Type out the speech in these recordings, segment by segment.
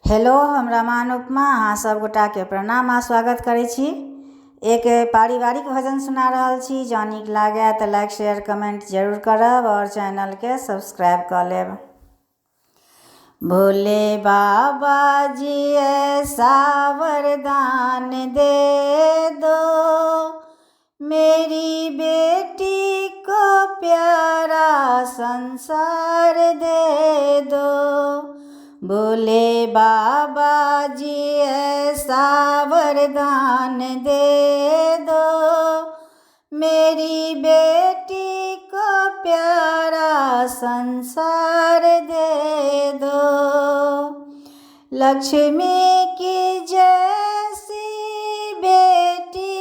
Hello, हम रमान उपमा अहाँ सब गोटा के प्रणाम आ स्वागत करै छी। एक पारिवारिक भजन सुना रहल छी। जँ नीक लागे तऽ लाइक शेयर कमेंट जरूर करब और चैनल के सब्सक्राइब कर लेब। भोले बाबा जी ऐसा वरदान दे दो, मेरी बेटी को प्यारा संसार दे दो। भोले बाबा जी ऐसा वरदान दे दो, मेरी बेटी को प्यारा संसार दे दो। लक्ष्मी की जैसी बेटी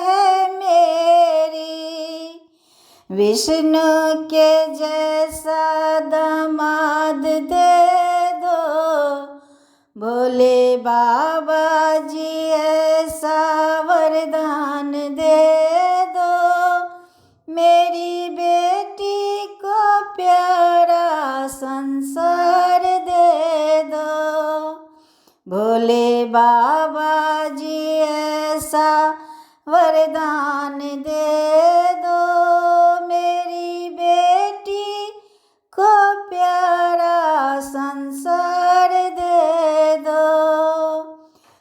है मेरी, विष्णु के जैसा दामाद दे दो। भोले बाबा जी ऐसा वरदान दे दो, मेरी बेटी को प्यारा संसार दे दो। भोले बाबा जी ऐसा वरदान दे दो, मेरी बेटी को प्यारा संसार दे दो।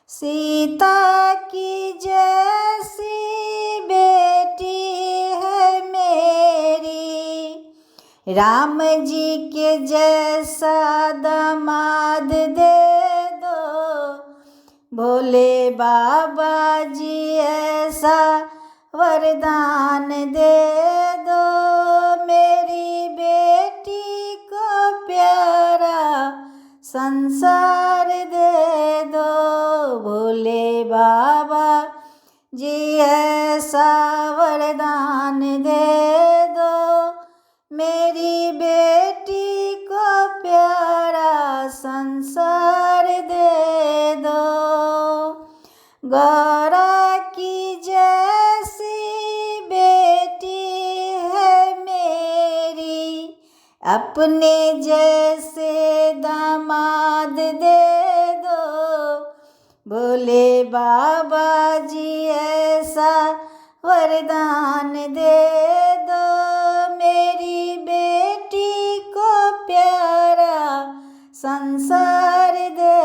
सीता की जैसी बेटी है मेरी, राम जी के जैसा दामाद दे दो। भोले बाबा जी ऐसा वरदान दे दो, मेरी बेटी को प्यारा संसार दे दो। भोले बाबा जी ऐसा वरदान दे दो, मेरी बेटी को प्यारा संसार दे दो। गौरा की जैसी बेटी है मेरी, अपने जैसे दामाद दे दो। भोले बाबा जी ऐसा वरदान दे दो, मेरी बेटी को प्यारा संसार दे